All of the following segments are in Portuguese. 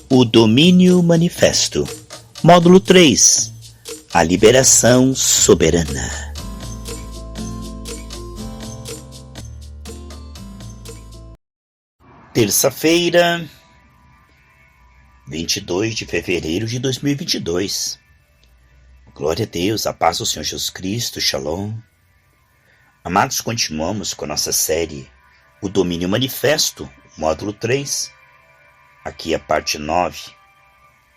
O Domínio Manifesto. Módulo 3. A Liberação Soberana. Terça-feira, 22 de fevereiro de 2022. Glória a Deus, a paz do Senhor Jesus Cristo, Shalom. Amados, continuamos com a nossa série O Domínio Manifesto, módulo 3. Aqui a parte 9.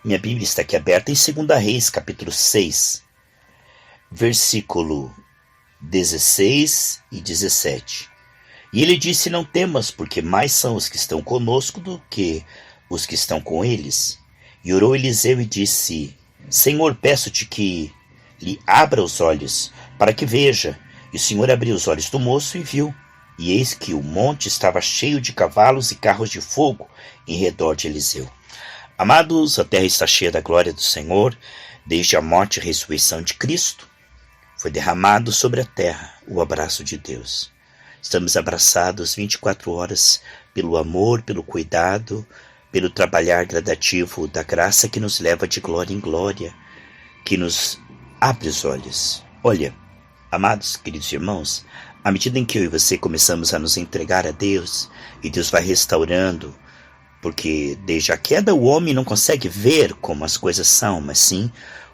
Minha Bíblia está aqui aberta em 2 Reis, capítulo 6, versículo 16 e 17. E ele disse: não temas, porque mais são os que estão conosco do que os que estão com eles. E orou Eliseu e disse: Senhor, peço-te que lhe abra os olhos, para que veja. E o Senhor abriu os olhos do moço e viu. E eis que o monte estava cheio de cavalos e carros de fogo em redor de Eliseu. Amados, a terra está cheia da glória do Senhor. Desde a morte e a ressurreição de Cristo, foi derramado sobre a terra o abraço de Deus. Estamos abraçados 24 horas pelo amor, pelo cuidado, pelo trabalhar gradativo da graça que nos leva de glória em glória, que nos abre os olhos. Olha, amados, queridos irmãos, à medida em que eu e você começamos a nos entregar a Deus, e Deus vai restaurando, porque desde a queda o homem não consegue ver como as coisas são, mas sim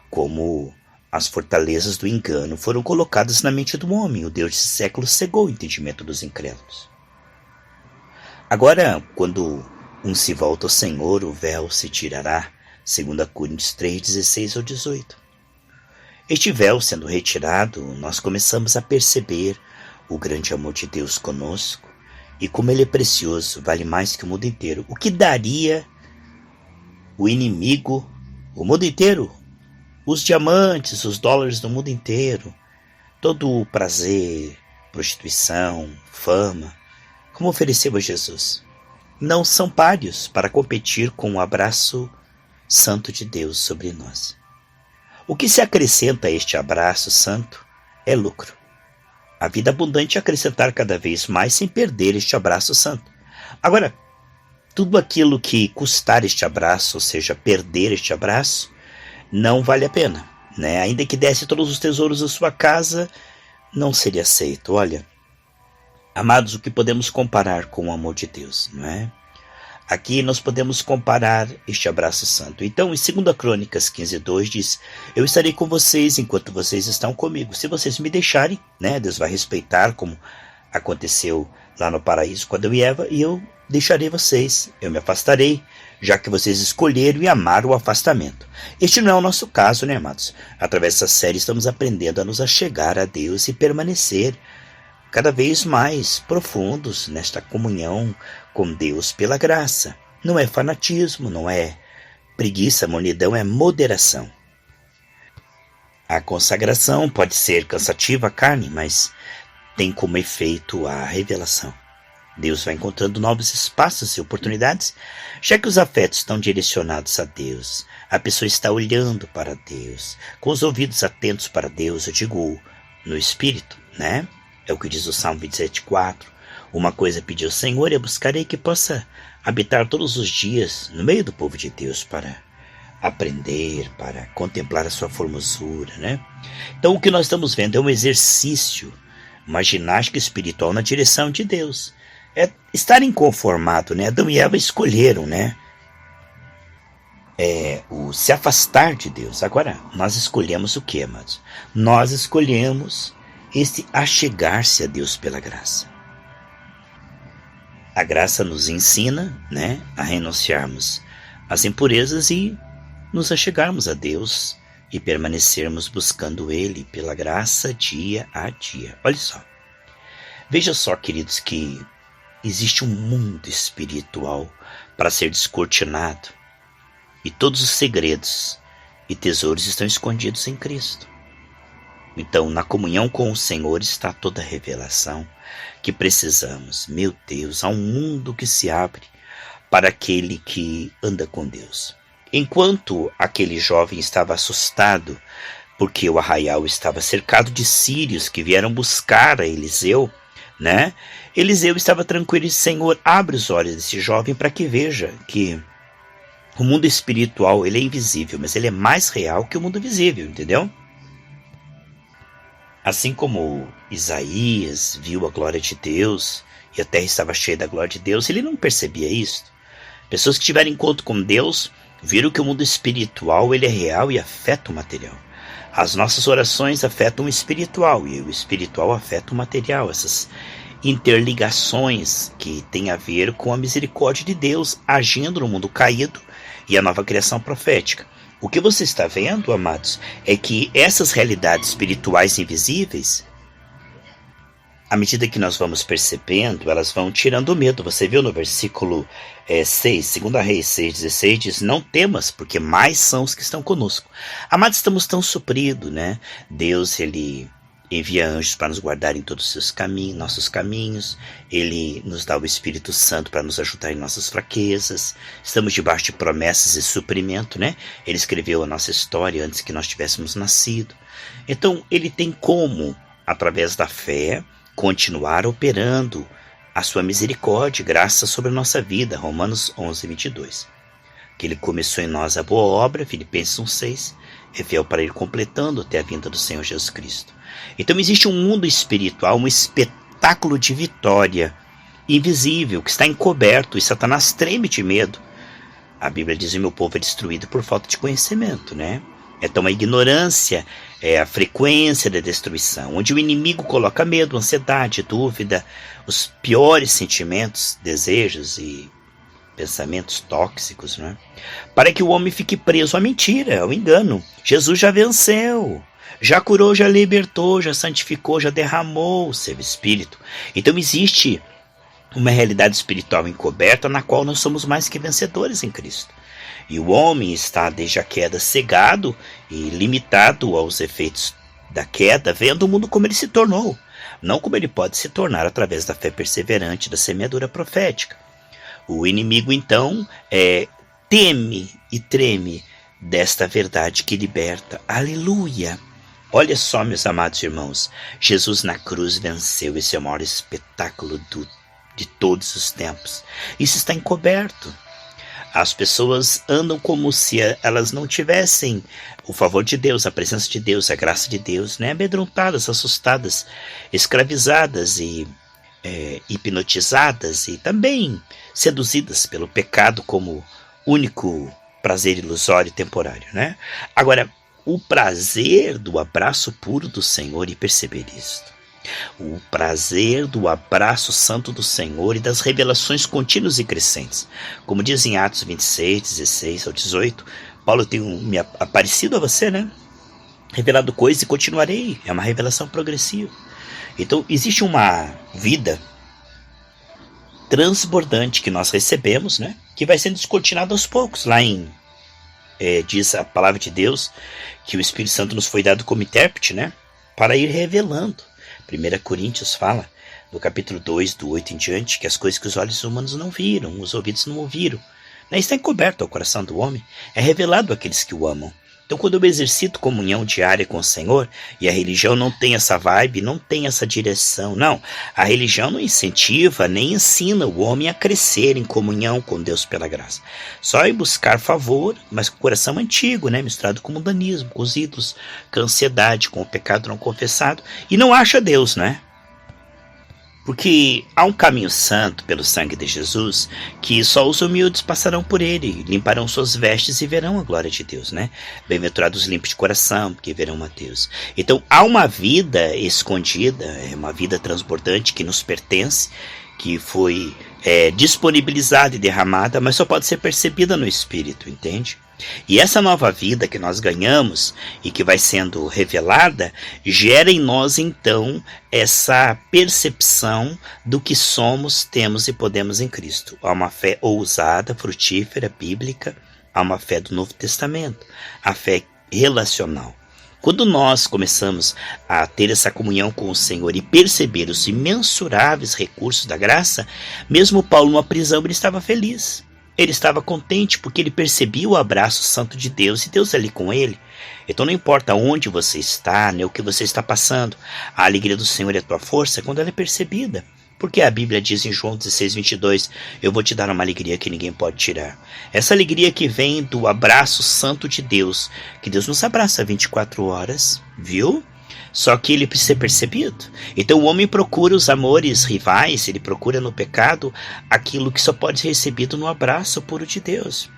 como as fortalezas do engano foram colocadas na mente do homem. O Deus desse século cegou o entendimento dos incrédulos. Agora, quando um se volta ao Senhor, o véu se tirará, 2 Coríntios 3, 16 ao 18. Este véu sendo retirado, nós começamos a perceber o grande amor de Deus conosco e como Ele é precioso, vale mais que o mundo inteiro. O que daria o inimigo, o mundo inteiro, os diamantes, os dólares do mundo inteiro, todo o prazer, prostituição, fama, como ofereceu a Jesus, não são páreos para competir com o abraço santo de Deus sobre nós. O que se acrescenta a este abraço santo é lucro. A vida abundante é acrescentar cada vez mais sem perder este abraço santo. Agora, tudo aquilo que custar este abraço, ou seja, perder este abraço, não vale a pena, né? Ainda que desse todos os tesouros da sua casa, não seria aceito. Olha, amados, o que podemos comparar com o amor de Deus, não é? Aqui nós podemos comparar este abraço santo. Então, em 2 Crônicas 15:2 diz: eu estarei com vocês enquanto vocês estão comigo. Se vocês me deixarem, né, Deus vai respeitar, como aconteceu lá no paraíso com Adão e Eva, e eu deixarei vocês, eu me afastarei, já que vocês escolheram e amaram o afastamento. Este não é o nosso caso, né, amados? Através dessa série estamos aprendendo a nos achegar a Deus e permanecer cada vez mais profundos nesta comunhão com Deus pela graça. Não é fanatismo, não é preguiça, monidão, é moderação. A consagração pode ser cansativa à carne, mas tem como efeito a revelação. Deus vai encontrando novos espaços e oportunidades, já que os afetos estão direcionados a Deus. A pessoa está olhando para Deus, com os ouvidos atentos para Deus, eu digo no Espírito, né? É o que diz o Salmo 27:4. Uma coisa pedi ao Senhor e a buscarei, que possa habitar todos os dias no meio do povo de Deus para aprender, para contemplar a sua formosura, né? Então o que nós estamos vendo é um exercício, uma ginástica espiritual na direção de Deus. É estar inconformado, né? Adão e Eva escolheram, né? O se afastar de Deus. Agora, nós escolhemos o que, amados? Nós escolhemos este achegar-se a Deus pela graça. A graça nos ensina, né, a renunciarmos às impurezas e nos achegarmos a Deus e permanecermos buscando Ele pela graça dia a dia. Olha só. Veja só, queridos, que existe um mundo espiritual para ser descortinado e todos os segredos e tesouros estão escondidos em Cristo. Então, na comunhão com o Senhor está toda a revelação que precisamos. Meu Deus, há um mundo que se abre para aquele que anda com Deus. Enquanto aquele jovem estava assustado, porque o arraial estava cercado de sírios que vieram buscar a Eliseu, né? Eliseu estava tranquilo e disse: Senhor, abre os olhos desse jovem para que veja que O mundo espiritual, ele é invisível, mas ele é mais real que o mundo visível, entendeu? Assim como Isaías viu a glória de Deus e a terra estava cheia da glória de Deus, ele não percebia isso. Pessoas que tiveram encontro com Deus viram que o mundo espiritual ele é real e afeta o material. As nossas orações afetam o espiritual e o espiritual afeta o material. Essas interligações que têm a ver com a misericórdia de Deus agindo no mundo caído e a nova criação profética. O que você está vendo, amados, é que essas realidades espirituais invisíveis, à medida que nós vamos percebendo, elas vão tirando o medo. Você viu no versículo 6, 2 Reis 6,16, diz: não temas, porque mais são os que estão conosco. Amados, estamos tão supridos, né? Deus, ele envia anjos para nos guardar em todos os seus caminhos, nossos caminhos. Ele nos dá o Espírito Santo para nos ajudar em nossas fraquezas. Estamos debaixo de promessas e suprimento, né? Ele escreveu a nossa história antes que nós tivéssemos nascido. Então, ele tem como, através da fé, continuar operando a sua misericórdia e graça sobre a nossa vida. Romanos 11, 22. Que ele começou em nós a boa obra, Filipenses 1,6, é fiel para ir completando até a vinda do Senhor Jesus Cristo. Então existe um mundo espiritual, um espetáculo de vitória invisível, que está encoberto, e Satanás treme de medo. A Bíblia diz: o meu povo é destruído por falta de conhecimento, né? Então a ignorância é a frequência da destruição, onde o inimigo coloca medo, ansiedade, dúvida, os piores sentimentos, desejos e pensamentos tóxicos, né? Para que o homem fique preso à mentira, ao engano. Jesus já venceu, já curou, já libertou, já santificou, já derramou o seu Espírito. Então existe uma realidade espiritual encoberta na qual nós somos mais que vencedores em Cristo. E o homem está desde a queda cegado e limitado aos efeitos da queda, vendo o mundo como ele se tornou, não como ele pode se tornar através da fé perseverante da semeadura profética. O inimigo então teme e treme desta verdade que liberta. Aleluia! Olha só, meus amados irmãos, Jesus na cruz venceu. Esse é o maior espetáculo de todos os tempos. Isso está encoberto. As pessoas andam como se elas não tivessem o favor de Deus, a presença de Deus, a graça de Deus, né? Amedrontadas, assustadas, escravizadas e hipnotizadas e também seduzidas pelo pecado como único prazer ilusório e temporário, né? Agora, o prazer do abraço puro do Senhor, e perceber isto, o prazer do abraço santo do Senhor e das revelações contínuas e crescentes. Como diz em Atos 26, 16 ao 18, Paulo tem me aparecido a você, né? Revelado coisas e continuarei. É uma revelação progressiva. Então, existe uma vida transbordante que nós recebemos, né? Que vai sendo descortinada aos poucos. Lá diz a palavra de Deus que o Espírito Santo nos foi dado como intérprete, né? Para ir revelando. 1 Coríntios fala, no capítulo 2, do 8 em diante, que as coisas que os olhos humanos não viram, os ouvidos não ouviram, né? Está encoberto ao coração do homem, é revelado àqueles que o amam. Então, quando eu exercito comunhão diária com o Senhor, e a religião não tem essa vibe, não tem essa direção, não. A religião não incentiva, nem ensina o homem a crescer em comunhão com Deus pela graça. Só ir buscar favor, mas com o coração antigo, né? Misturado com o mundanismo, com os ídolos, com a ansiedade, com o pecado não confessado, e não acha Deus, né? Porque há um caminho santo pelo sangue de Jesus, que só os humildes passarão por ele, limparão suas vestes e verão a glória de Deus, né? Bem-aventurados limpos de coração, porque verão a Deus. Então há uma vida escondida, uma vida transbordante que nos pertence, que foi disponibilizada e derramada, mas só pode ser percebida no Espírito, entende? E essa nova vida que nós ganhamos e que vai sendo revelada, gera em nós então essa percepção do que somos, temos e podemos em Cristo. Há uma fé ousada, frutífera, bíblica, há uma fé do Novo Testamento, a fé relacional. Quando nós começamos a ter essa comunhão com o Senhor e perceber os imensuráveis recursos da graça, mesmo Paulo numa prisão ele estava feliz. Ele estava contente porque ele percebia o abraço santo de Deus e Deus ali com ele. Então não importa onde você está, nem o que você está passando, a alegria do Senhor é a tua força quando ela é percebida. Porque a Bíblia diz em João 16:22, eu vou te dar uma alegria que ninguém pode tirar. Essa alegria que vem do abraço santo de Deus, que Deus nos abraça 24 horas, viu? Só que ele precisa ser percebido. Então o homem procura os amores rivais, ele procura no pecado aquilo que só pode ser recebido no abraço puro de Deus.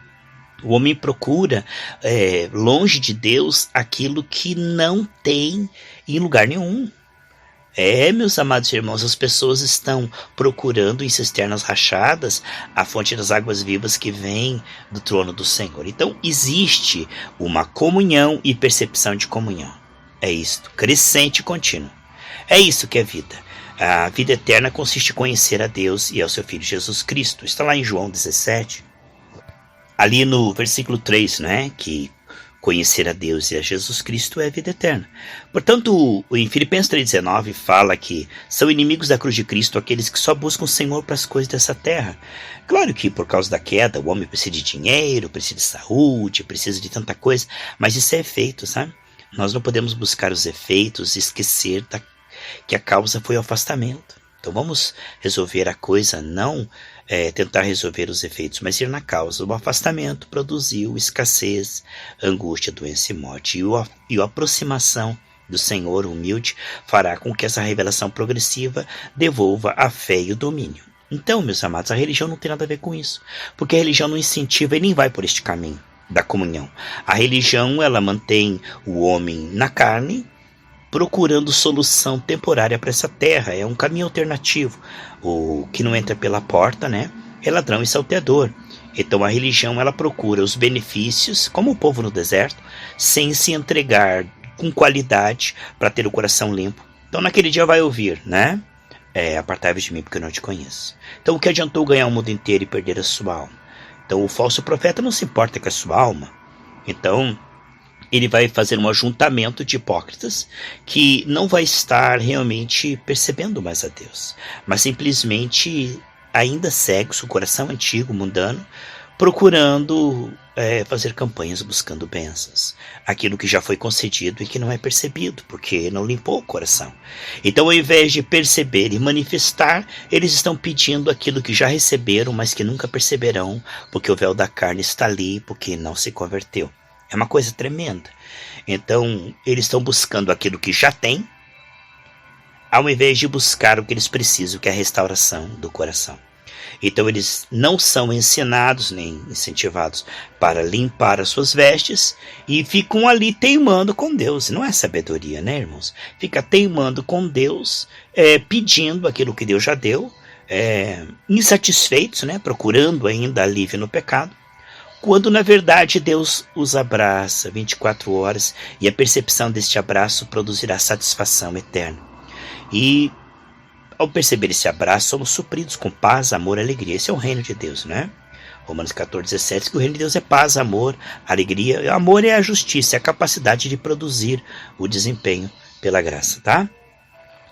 O homem procura, longe de Deus, aquilo que não tem em lugar nenhum. Meus amados irmãos, as pessoas estão procurando em cisternas rachadas a fonte das águas vivas que vem do trono do Senhor. Então, existe uma comunhão e percepção de comunhão. É isto, crescente e contínuo. É isso que é vida. A vida eterna consiste em conhecer a Deus e ao seu Filho Jesus Cristo. Está lá em João 17, ali no versículo 3, né, que conhecer a Deus e a Jesus Cristo é a vida eterna. Portanto, em Filipenses 3,19 fala que são inimigos da cruz de Cristo aqueles que só buscam o Senhor para as coisas dessa terra. Claro que por causa da queda o homem precisa de dinheiro, precisa de saúde, precisa de tanta coisa, mas isso é efeito, sabe? Nós não podemos buscar os efeitos e esquecer que a causa foi o afastamento. Então vamos resolver a coisa, não tentar resolver os efeitos, mas ir na causa. O afastamento produziu escassez, angústia, doença e morte. E a aproximação do Senhor humilde fará com que essa revelação progressiva devolva a fé e o domínio. Então, meus amados, a religião não tem nada a ver com isso, porque a religião não incentiva e nem vai por este caminho da comunhão. A religião, ela mantém o homem na carne, procurando solução temporária para essa terra. É um caminho alternativo. O que não entra pela porta, né, é ladrão e salteador. Então a religião, ela procura os benefícios, como o povo no deserto, sem se entregar com qualidade para ter o coração limpo. Então naquele dia vai ouvir, né, apartai-vos de mim porque eu não te conheço. Então o que adiantou ganhar o mundo inteiro e perder a sua alma? Então o falso profeta não se importa com a sua alma. Então ele vai fazer um ajuntamento de hipócritas que não vai estar realmente percebendo mais a Deus, mas simplesmente ainda segue o coração antigo, mundano, procurando fazer campanhas buscando bênçãos, aquilo que já foi concedido e que não é percebido, porque não limpou o coração. Então, ao invés de perceber e manifestar, eles estão pedindo aquilo que já receberam, mas que nunca perceberão, porque o véu da carne está ali, porque não se converteu. É uma coisa tremenda. Então, eles estão buscando aquilo que já tem, ao invés de buscar o que eles precisam, que é a restauração do coração. Então, eles não são ensinados nem incentivados para limpar as suas vestes e ficam ali teimando com Deus. Não é sabedoria, né, irmãos? Fica teimando com Deus, pedindo aquilo que Deus já deu, insatisfeitos, né, procurando ainda alívio no pecado, quando na verdade Deus os abraça 24 horas e a percepção deste abraço produzirá satisfação eterna. E ao perceber esse abraço, somos supridos com paz, amor e alegria. Esse é o reino de Deus, né? Romanos 14:17, que o reino de Deus é paz, amor, alegria. Amor é a justiça, é a capacidade de produzir o desempenho pela graça, tá?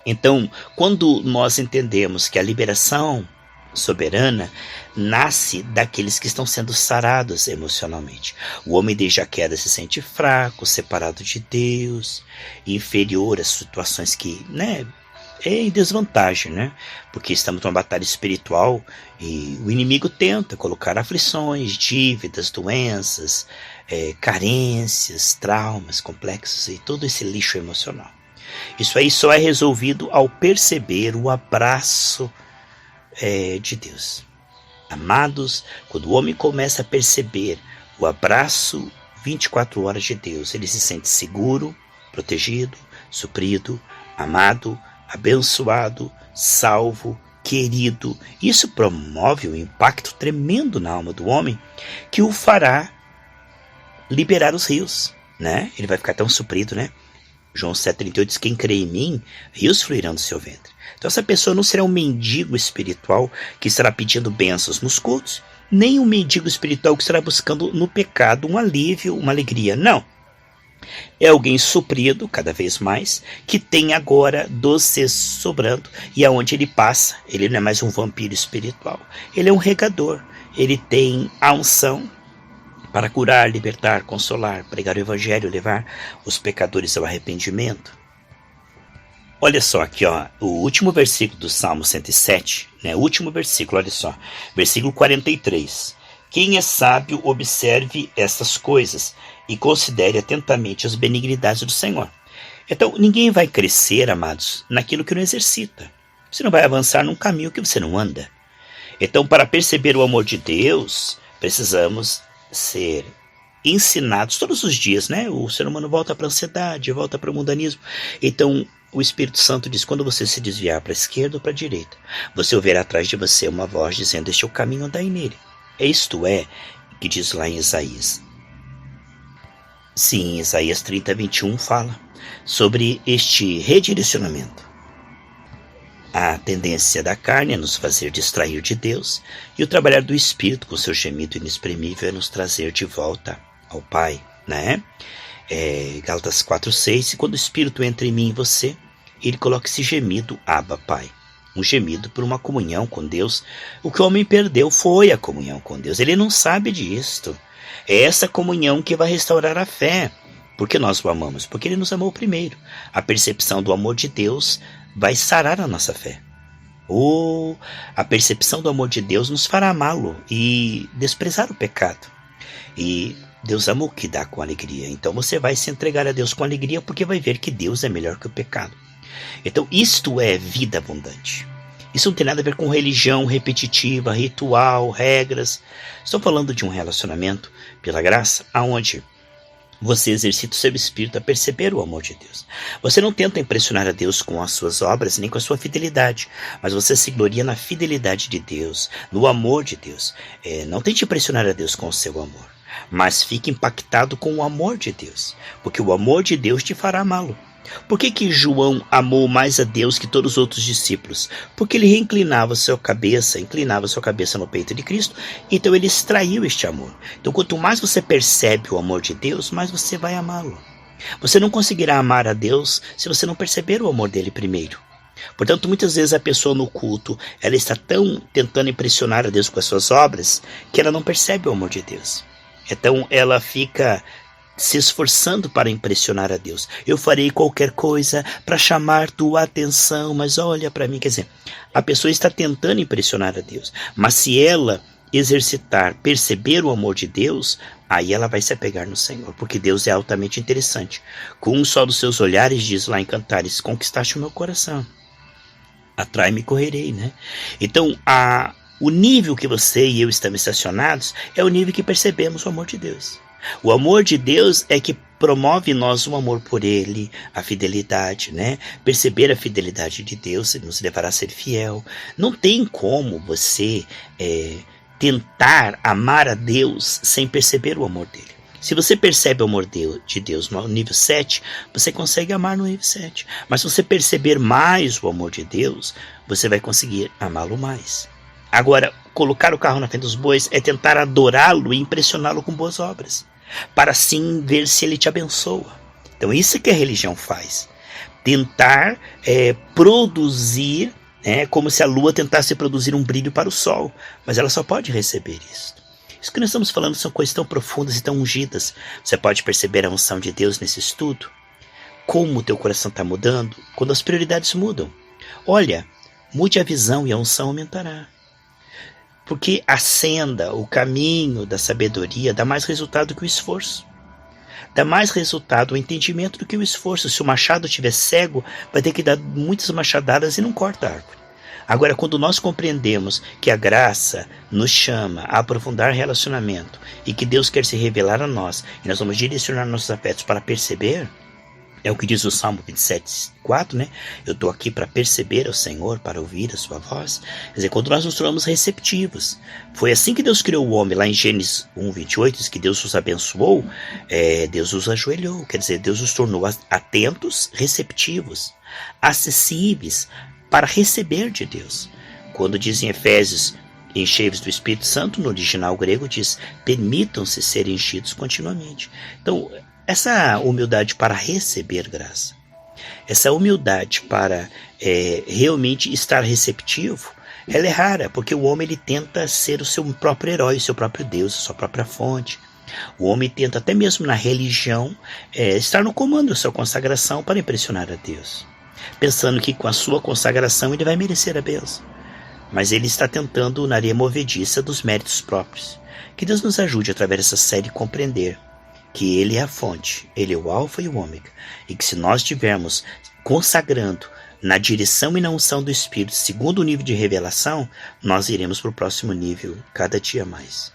Então, quando nós entendemos que a liberação soberana nasce daqueles que estão sendo sarados emocionalmente. O homem desde a queda se sente fraco, separado de Deus, inferior às situações que, né, é em desvantagem, né? Porque estamos numa batalha espiritual e o inimigo tenta colocar aflições, dívidas, doenças, carências, traumas complexos e todo esse lixo emocional. Isso aí só é resolvido ao perceber o abraço de Deus. Amados, quando o homem começa a perceber o abraço 24 horas de Deus, ele se sente seguro, protegido, suprido, amado, abençoado, salvo, querido. Isso promove um impacto tremendo na alma do homem que o fará liberar os rios, né? Ele vai ficar tão suprido, né? João 7,38 diz, quem crê em mim, rios fluirão do seu ventre. Então essa pessoa não será um mendigo espiritual que estará pedindo bênçãos nos cultos, nem um mendigo espiritual que estará buscando no pecado um alívio, uma alegria. Não. É alguém suprido, cada vez mais, que tem agora doces sobrando, e aonde ele passa, ele não é mais um vampiro espiritual, ele é um regador, ele tem a unção para curar, libertar, consolar, pregar o evangelho, levar os pecadores ao arrependimento. Olha só aqui, ó, o último versículo do Salmo 107, né? O último versículo, olha só, versículo 43. Quem é sábio, observe essas coisas e considere atentamente as benignidades do Senhor. Então, ninguém vai crescer, amados, naquilo que não exercita. Você não vai avançar num caminho que você não anda. Então, para perceber o amor de Deus, precisamos ser ensinados todos os dias, né? O ser humano volta para a ansiedade, volta para o mundanismo. Então, o Espírito Santo diz, quando você se desviar para a esquerda ou para a direita, você ouvirá atrás de você uma voz dizendo, este é o caminho, andai nele. Isto é, que diz lá em Isaías. Sim, Isaías 30, 21 fala sobre este redirecionamento. A tendência da carne é nos fazer distrair de Deus, e o trabalhar do Espírito com seu gemido inexprimível é nos trazer de volta ao Pai, né? Gálatas 4:6, e quando o Espírito entra em mim e você, ele coloca esse gemido, Abba, Pai. Um gemido por uma comunhão com Deus. O que o homem perdeu foi a comunhão com Deus. Ele não sabe disto. É essa comunhão que vai restaurar a fé. Porque nós o amamos? Porque ele nos amou primeiro. A percepção do amor de Deus vai sarar a nossa fé. A percepção do amor de Deus nos fará amá-lo e desprezar o pecado. E Deus ama o que dá com alegria. Então você vai se entregar a Deus com alegria porque vai ver que Deus é melhor que o pecado. Então isto é vida abundante. Isso não tem nada a ver com religião repetitiva, ritual, regras. Estou falando de um relacionamento pela graça, aonde você exercita o seu espírito a perceber o amor de Deus. Você não tenta impressionar a Deus com as suas obras, nem com a sua fidelidade, mas você se gloria na fidelidade de Deus, no amor de Deus. Não tente impressionar a Deus com o seu amor, mas fique impactado com o amor de Deus, porque o amor de Deus te fará amá-lo. Por que João amou mais a Deus que todos os outros discípulos? Porque ele inclinava sua cabeça no peito de Cristo, então ele extraiu este amor. Então quanto mais você percebe o amor de Deus, mais você vai amá-lo. Você não conseguirá amar a Deus se você não perceber o amor dele primeiro. Portanto, muitas vezes a pessoa no culto, ela está tão tentando impressionar a Deus com as suas obras, que ela não percebe o amor de Deus. Então ela fica se esforçando para impressionar a Deus. Eu farei qualquer coisa para chamar tua atenção, mas olha para mim. Quer dizer, a pessoa está tentando impressionar a Deus, mas se ela exercitar, perceber o amor de Deus, aí ela vai se apegar no Senhor, porque Deus é altamente interessante. Com um só dos seus olhares, diz lá em Cantares, conquistaste o meu coração. Atrai-me e correrei, né? Então, o nível que você e eu estamos estacionados é o nível que percebemos o amor de Deus. O amor de Deus é que promove em nós o amor por Ele, a fidelidade, né? Perceber a fidelidade de Deus nos levará a ser fiel. Não tem como você tentar amar a Deus sem perceber o amor dele. Se você percebe o amor de Deus no nível 7, você consegue amar no nível 7. Mas se você perceber mais o amor de Deus, você vai conseguir amá-lo mais. Agora, colocar o carro na frente dos bois é tentar adorá-lo e impressioná-lo com boas obras, para assim ver se ele te abençoa. Então isso que a religião faz. Tentar produzir, como se a lua tentasse produzir um brilho para o sol, mas ela só pode receber isso. Isso que nós estamos falando são coisas tão profundas e tão ungidas. Você pode perceber a unção de Deus nesse estudo? Como o teu coração está mudando quando as prioridades mudam. Olha, mude a visão e a unção aumentará. Porque a senda, o caminho da sabedoria dá mais resultado que o esforço. Dá mais resultado o entendimento do que o esforço. Se o machado estiver cego, vai ter que dar muitas machadadas e não corta a árvore. Agora, quando nós compreendemos que a graça nos chama a aprofundar relacionamento e que Deus quer se revelar a nós, e nós vamos direcionar nossos afetos para perceber, é o que diz o Salmo 27:4, né? Eu estou aqui para perceber ao Senhor, para ouvir a sua voz. Quer dizer, quando nós nos tornamos receptivos. Foi assim que Deus criou o homem, lá em Gênesis 1:28, diz que Deus os abençoou, Deus os ajoelhou. Quer dizer, Deus os tornou atentos, receptivos, acessíveis, para receber de Deus. Quando diz em Efésios, enchei-vos do Espírito Santo, no original grego diz, permitam-se ser enchidos continuamente. Então, essa humildade para receber graça, essa humildade para realmente estar receptivo, ela é rara, porque o homem ele tenta ser o seu próprio herói, o seu próprio Deus, a sua própria fonte. O homem tenta até mesmo na religião estar no comando da sua consagração para impressionar a Deus. pensando que com a sua consagração ele vai merecer a bênção. Mas ele está tentando na areia movediça dos méritos próprios. Que Deus nos ajude através dessa série a compreender que Ele é a fonte, Ele é o alfa e o ômega, e que se nós estivermos consagrando na direção e na unção do Espírito, segundo o nível de revelação, nós iremos para o próximo nível cada dia mais.